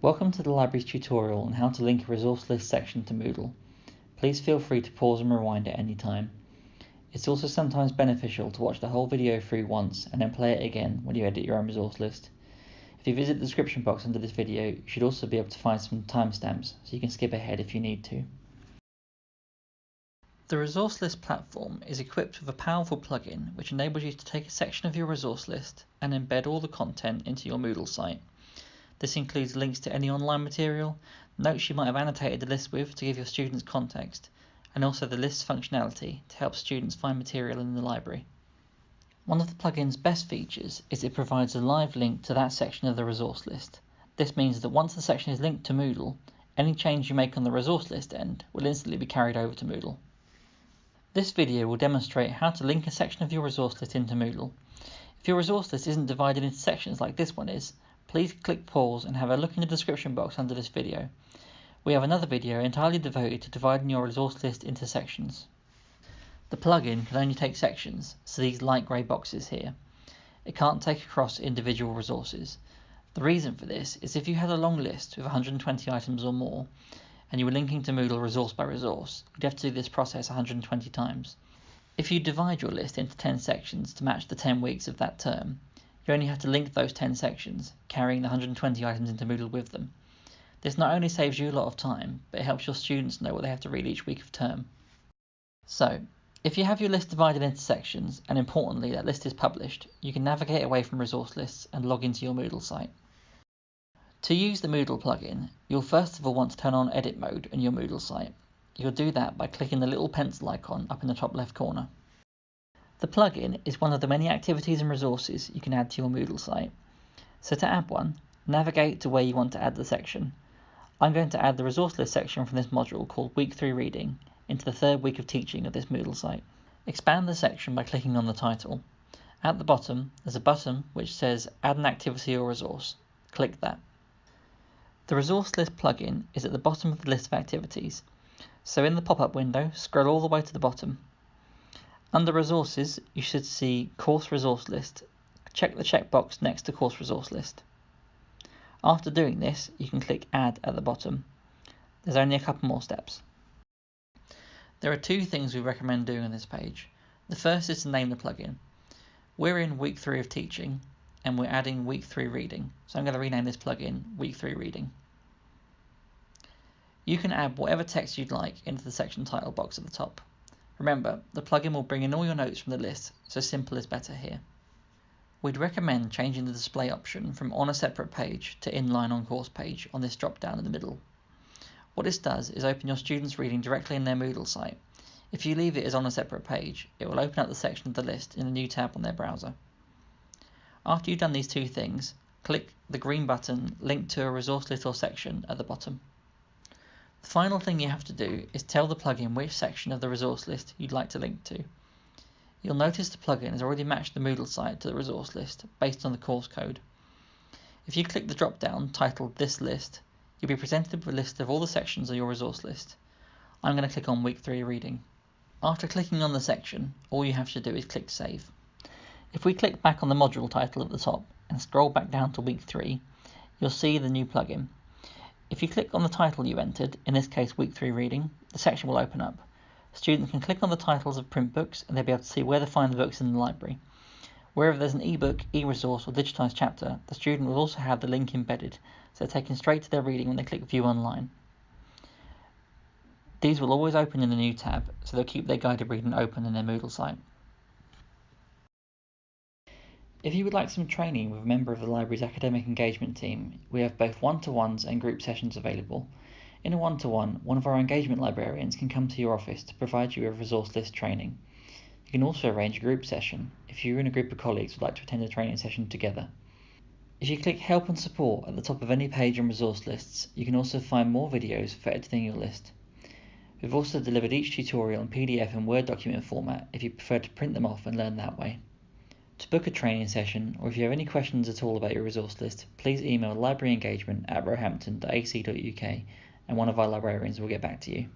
Welcome to the library's tutorial on how to link a resource list section to Moodle. Please feel free to pause and rewind at any time. It's also sometimes beneficial to watch the whole video through once and then play it again when you edit your own resource list. If you visit the description box under this video, you should also be able to find some timestamps so you can skip ahead if you need to. The resource list platform is equipped with a powerful plugin which enables you to take a section of your resource list and embed all the content into your Moodle site. This includes links to any online material, notes you might have annotated the list with to give your students context, and also the list's functionality to help students find material in the library. One of the plugin's best features is it provides a live link to that section of the resource list. This means that once the section is linked to Moodle, any change you make on the resource list end will instantly be carried over to Moodle. This video will demonstrate how to link a section of your resource list into Moodle. If your resource list isn't divided into sections like this one is, please click pause and have a look in the description box under this video. We have another video entirely devoted to dividing your resource list into sections. The plugin can only take sections, so these light grey boxes here. It can't take across individual resources. The reason for this is if you had a long list with 120 items or more, and you were linking to Moodle resource by resource, you'd have to do this process 120 times. If you divide your list into 10 sections to match the 10 weeks of that term, you only have to link those 10 sections, carrying the 120 items into Moodle with them. This not only saves you a lot of time, but it helps your students know what they have to read each week of term. So, if you have your list divided into sections, and importantly that list is published, you can navigate away from resource lists and log into your Moodle site. To use the Moodle plugin, you'll first of all want to turn on edit mode in your Moodle site. You'll do that by clicking the little pencil icon up in the top left corner. The plugin is one of the many activities and resources you can add to your Moodle site. So to add one, navigate to where you want to add the section. I'm going to add the resource list section from this module called Week 3 Reading into the third week of teaching of this Moodle site. Expand the section by clicking on the title. At the bottom, there's a button which says Add an activity or resource. Click that. The resource list plugin is at the bottom of the list of activities. So in the pop-up window, scroll all the way to the bottom. Under Resources, you should see Course Resource List. Check the checkbox next to Course Resource List. After doing this, you can click Add at the bottom. There's only a couple more steps. There are two things we recommend doing on this page. The first is to name the plugin. We're in Week 3 of teaching, and we're adding Week 3 Reading. So I'm going to rename this plugin Week 3 Reading. You can add whatever text you'd like into the section title box at the top. Remember, the plugin will bring in all your notes from the list, so simple is better here. We'd recommend changing the display option from on a separate page to inline on course page on this drop down in the middle. What this does is open your students' reading directly in their Moodle site. If you leave it as on a separate page, it will open up the section of the list in a new tab on their browser. After you've done these two things, click the green button linked to a resource list or section at the bottom. The final thing you have to do is tell the plugin which section of the resource list you'd like to link to. You'll notice the plugin has already matched the Moodle site to the resource list based on the course code. If you click the drop-down titled This List, you'll be presented with a list of all the sections of your resource list. I'm going to click on Week 3 Reading. After clicking on the section, all you have to do is click Save. If we click back on the module title at the top and scroll back down to Week 3, you'll see the new plugin. If you click on the title you entered, in this case Week 3 Reading, the section will open up. Students can click on the titles of print books and they'll be able to see where to find the books in the library. Wherever there's an ebook, e-resource or digitised chapter, the student will also have the link embedded, so they're taken straight to their reading when they click View Online. These will always open in the new tab, so they'll keep their guided reading open in their Moodle site. If you would like some training with a member of the library's academic engagement team, we have both one-to-ones and group sessions available. In a one-to-one, one of our engagement librarians can come to your office to provide you with resource list training. You can also arrange a group session if you and a group of colleagues would like to attend a training session together. If you click Help and Support at the top of any page on resource lists, you can also find more videos for editing your list. We've also delivered each tutorial in PDF and Word document format if you prefer to print them off and learn that way. To book a training session, or if you have any questions at all about your resource list, please email libraryengagement@roehampton.ac.uk and one of our librarians will get back to you.